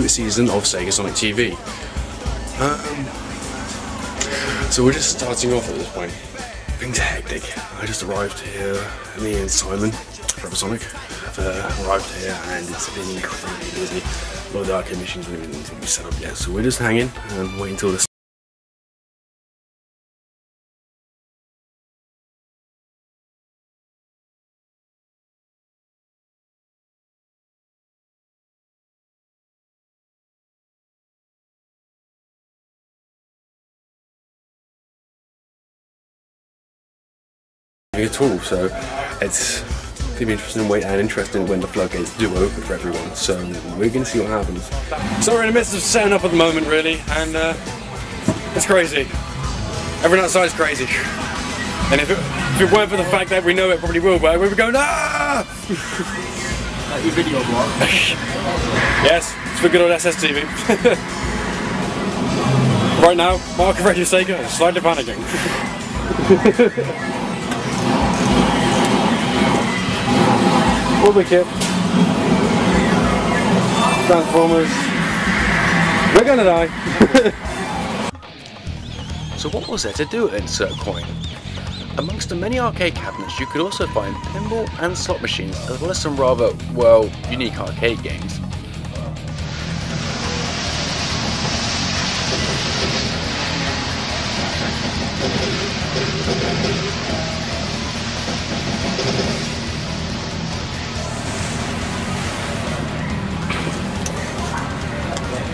this season of SEGA Sonic TV. So we're just starting off at this point. Things are hectic. I just arrived here, me and Simon, Forever Sonic, have arrived here and it's been incredibly busy. A lot of the arcade machines haven't even been set up yet, so we're just hanging and waiting until this. At all, so it's going to be interesting to wait and interesting when the floodgates do open for everyone. So we're going to see what happens. So we're in the midst of setting up at the moment, really, and it's crazy. Everyone outside is crazy. And if it weren't for the fact that we know it probably will, but we'd be going, ah! Like your video blog. Yes, it's for good old SSTV. Right now, Mark of Radio Sega is slightly panicking. All the kit, Transformers, we're gonna die. So what was there to do at Insert Coin? Amongst the many arcade cabinets you could also find pinball and slot machines as well as some rather, well, unique arcade games.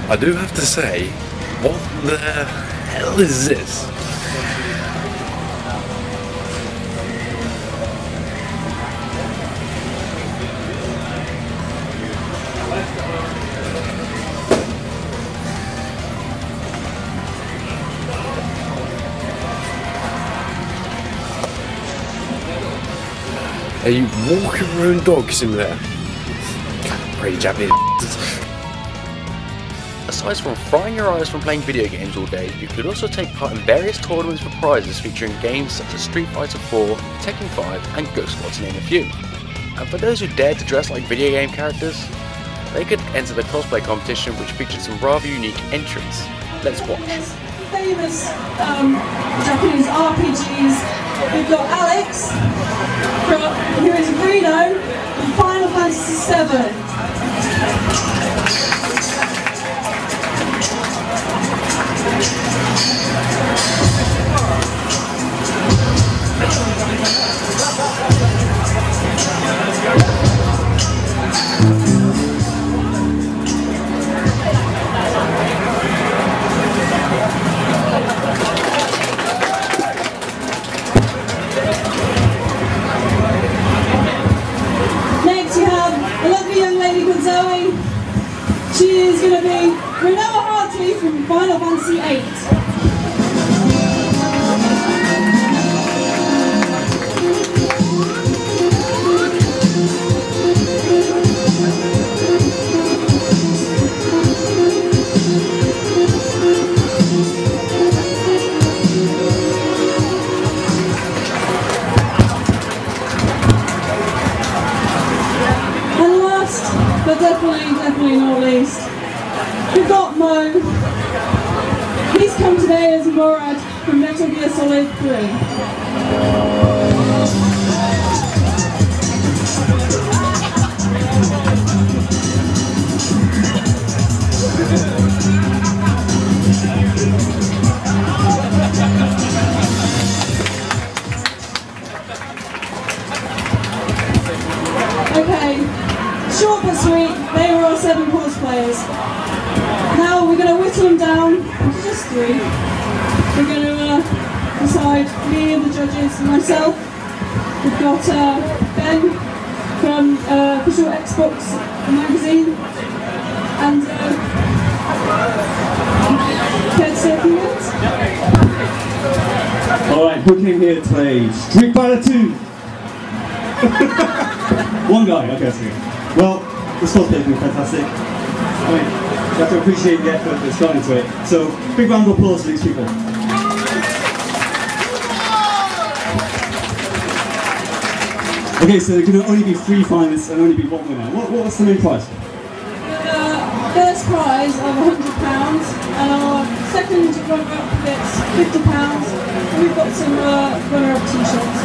I do have to say, what the hell is this? Are you walking around dogs in there? Pretty Japanese. Aside from frying your eyes from playing video games all day, you could also take part in various tournaments for prizes featuring games such as Street Fighter 4, Tekken 5 and Ghost Squad to name a few. And for those who dared to dress like video game characters, they could enter the cosplay competition which featured some rather unique entries. Let's watch. Famous Japanese RPGs. We've got Alex, who is Reno in Final Fantasy VII. Next you have a lovely young lady called Zoe. She is going to be Renoa Hartley from Final Fantasy VIII. But definitely not least, we've got Mo. He's come today as Morad from Metal Gear Solid 3. Okay. Short but sweet, they were our 7 cosplayers. Now we're going to whittle them down to just 3. We're going to decide, me and the judges and myself. We've got Ben from Official Xbox magazine and Alright, who came here to play Street Fighter 2? One guy, okay, that's good. Well, this cosplay's been fantastic. I mean, you have to appreciate the effort that's gone into it. So, big round of applause for these people. Okay, so there can only be 3 finalists and only be 1 winner. What's the main prize? first prize of £100, and our second runner-up gets £50, and we've got some runner-up t-shirts.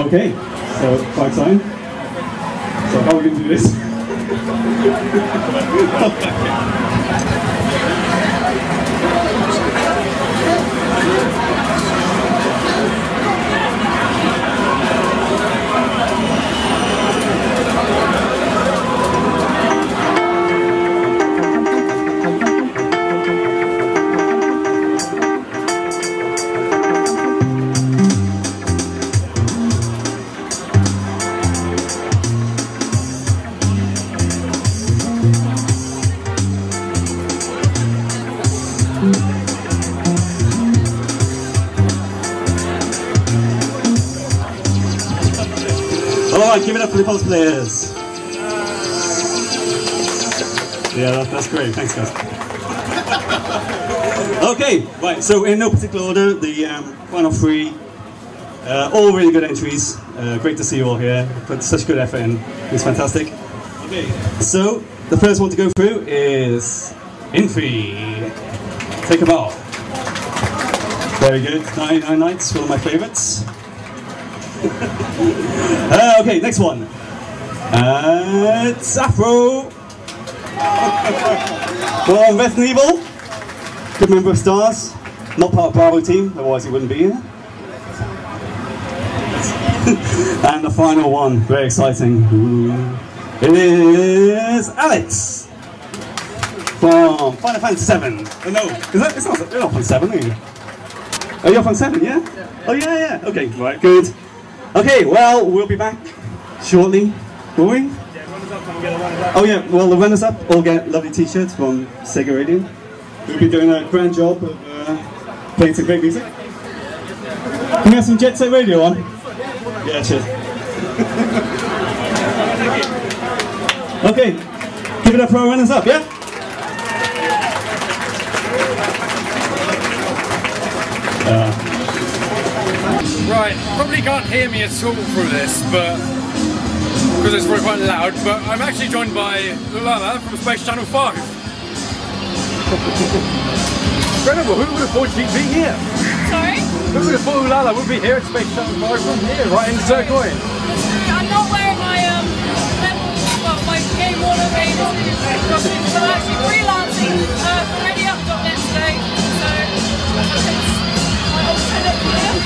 Okay, so quite time. So how are we going to do this? Alright, give it up for the cosplayers. Yeah, that's great. Thanks, guys. Okay, right, so in no particular order, the final three, all really good entries. Great to see you all here. Put such good effort in. It's fantastic. Okay, so the first one to go through is Infi. Take a bow. Very good. 99 Nights, one of my favourites. Okay, next one. It's Afro. Well, Resident Evil. Good member of Stars. Not part of Bravo team, otherwise he wouldn't be here. And the final one, very exciting. It is Alex from Final Fantasy VII. Oh, no, it's not. You're not on 7, are you? Oh, you're on 7, yeah? Oh, yeah. Okay, right, good. Okay, well, we'll be back shortly. Will we? Yeah, runners up and get a runners up. Oh yeah, well, the runners up all get lovely t-shirts from Sega Radio. We'll be doing a grand job of playing some great music. Can we have some Jet Set Radio on? Yeah, cheers. Okay, give it up for our runners up, yeah? Right, probably can't hear me at all through this, but because it's probably quite loud, but I'm actually joined by Lulala from Space Channel 5. Incredible, who would have thought she'd be here? Sorry? Who would have thought Lulala would be here at Space Channel 5 from here, right in Turcoing? I'm not wearing my my Game Warner costume, but I'm actually freelancing for ReadyUp.net today, so I'll send it here.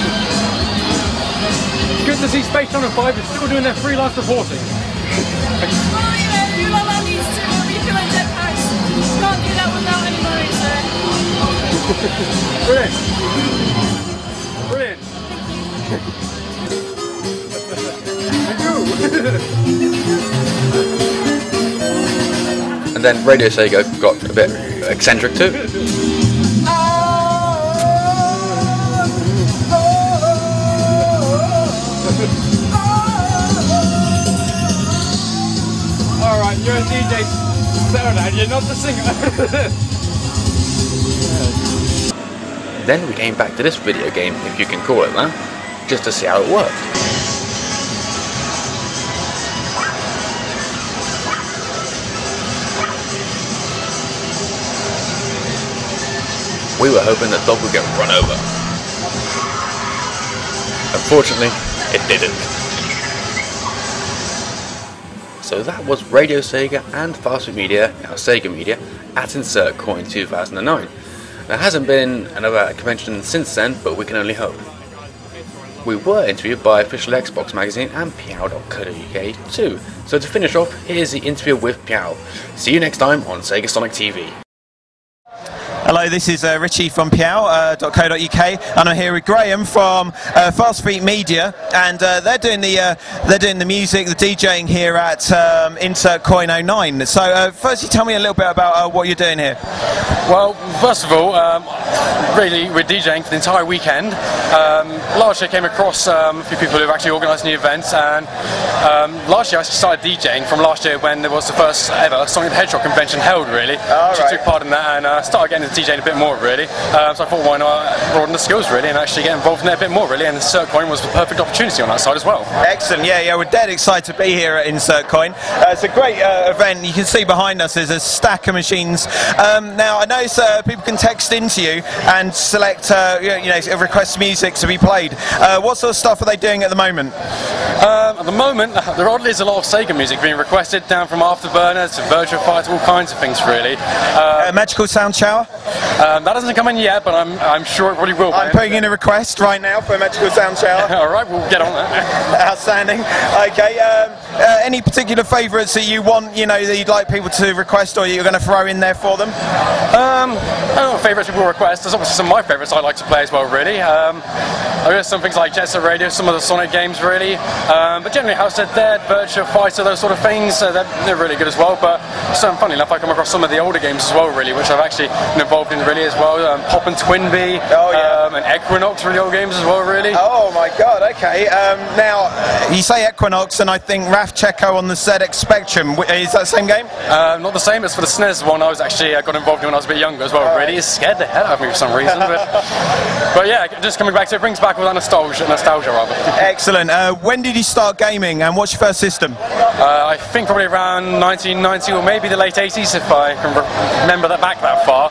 It's good to see Space Channel 5 is still doing their freelance reporting. Well, you know, Lulala needs to refill her jetpacks. Can't do that without any money, so... Brilliant. And then Radio Sega got a bit eccentric too. Alright, you're a DJ Sarah, you're not the singer. Then we came back to this video game, if you can call it that, just to see how it worked. We were hoping that Dog would get run over. Unfortunately, it didn't. So that was Radio Sega and Fast Food Media, now Sega Media, at Insert Coin 2009. There hasn't been another convention since then, but we can only hope. We were interviewed by official Xbox magazine and Piao.co.uk too. So to finish off, here's the interview with Piao. See you next time on Sega Sonic TV. Hello, this is Richie from Piao.co.uk, and I'm here with Graham from Fast Food Media, and they're doing the music, the DJing here at Insert Coin 09. So firstly, tell me a little bit about what you're doing here. Well, first of all, really we're DJing for the entire weekend. Last year I came across a few people who have actually organised the event, and last year I actually started DJing from last year when there was the first ever Sonic the Hedgehog convention held, really. Oh, right. I took part in that and started getting into DJing a bit more really. So I thought why not broaden the skills really and actually get involved in it a bit more really, and CertCoin was the perfect opportunity on that side as well. Excellent, yeah, we're dead excited to be here at CertCoin. It's a great event. You can see behind us there's a stack of machines. Now I notice people can text into you and select request music to be played. What sort of stuff are they doing at the moment? At the moment, there oddly is a lot of Sega music being requested, down from Afterburner to Virtua Fighter, all kinds of things really. Magical Sound Shower? That hasn't come in yet, but I'm sure it probably will. I'm putting in a request right now for a Magical Sound Shower. Alright, we'll get on that. Outstanding. Okay, any particular favourites that you want, that you'd like people to request or you're going to throw in there for them? I don't know what favourites people request. There's obviously some of my favourites I like to play as well really. There's some things like Jet Set Radio, some of the Sonic games really. But generally House of Dead, Virtua Fighter, those sort of things, they're really good as well. But funny enough, I come across some of the older games as well really, which I've actually been involved in really as well. Pop and Twinbee, and Equinox, really old games as well really. Oh my god, okay. Now, you say Equinox and I think Raf Checo on the ZX Spectrum. Is that the same game? Not the same, it's for the SNES one I was actually got involved in when I was a bit younger as well really. It scared the hell out of me for some reason. But yeah, just coming back to it, brings back all that nostalgia rather. Excellent. When did you start gaming and what's your first system? I think probably around 1990 or maybe the late 80s if I can remember that back that far.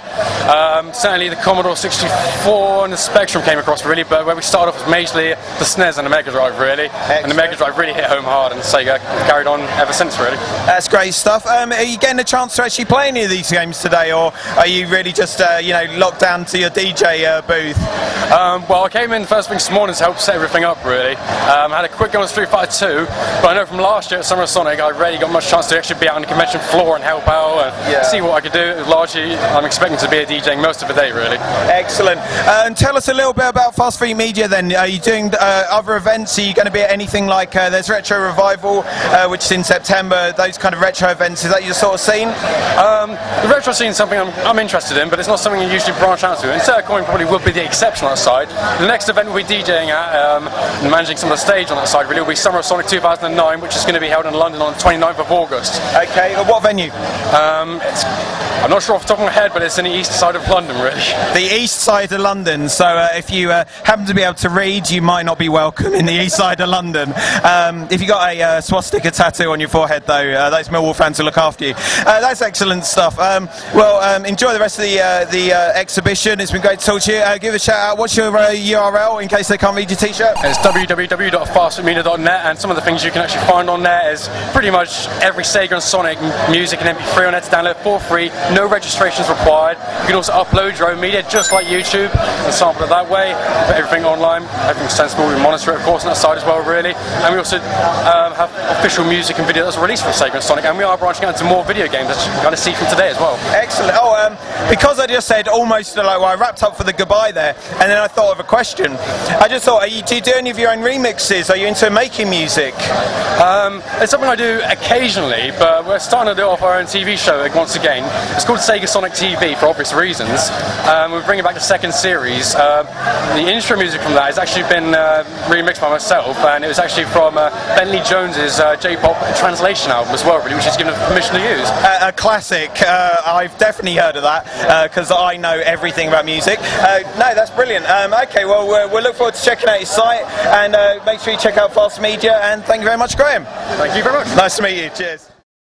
Certainly the Commodore 64 and the Spectrum came across really, but where we started off was majorly the SNES and the Mega Drive really. Excellent. And the Mega Drive really hit home hard and Sega carried on ever since really. That's great stuff. Are you getting a chance to actually play any of these games today, or are you really just locked down to your DJ booth? Well, I came in first thing this morning to help set everything up really. I had a quick go on Street Fighter 2, but I know from last year at Summer of Sonic I really got much chance to actually be out on the convention floor and help out and see what I could do. Largely I'm expecting to be a DJing most of the day really. Excellent. And tell us a little bit about Fast Feet Media then. Are you doing other events? Are you going to be at anything like there's Retro Revival which is in September, those kind of retro events? Is that your sort of scene? The retro scene is something I'm interested in, but it's not something you usually branch out to, and CertCoin probably would be the exception on that side. The next event we'll be DJing at and managing some of the stage on that side really will be Summer of Sonic 2009, which is going to be held in London on the 29th of August. Okay, what venue? I'm not sure off the top of my head, but it's in the east side of London really. The east side of London, so if you happen to be able to read, you might not be welcome in the east side of London. If you got a swastika tattoo on your forehead though, those Millwall fans will look after you. That's excellent stuff. Enjoy the rest of the exhibition. It's been great to talk to you. Give a shout out. What's your URL in case they can't read your t-shirt? It's www.fastfootmedia.net, and some of the things you can actually find on there is pretty much every Sega and Sonic music and MP3 on there to download for free. No registrations required. You can also upload your own media just like YouTube and sample it that way. Put everything online, everything's sensible. We monitor it of course on that side as well really. And we also have official music and video that's released from Sega and Sonic, and we are branching out into more video games as you can kind of see from today as well. Excellent. Because I just said almost I wrapped up for the goodbye there, and then I thought of a question. I just thought, do you do any of your own remixes? Are you into making music? It's something I do occasionally, but we're starting to do off our own TV show once again. It's called SEGA Sonic TV for obvious reasons. We're bringing back the second series. The intro music from that has actually been remixed by myself, and it was actually from Bentley Jones's J-pop translation album as well, really, which is given permission to use. A classic. I've definitely heard of that because I know everything about music. No, that's brilliant. Okay, well, we'll look forward to checking out your site, and make sure you check out Fast Media, and thank you very much, Graham. Thank you very much. Nice to meet you. Cheers.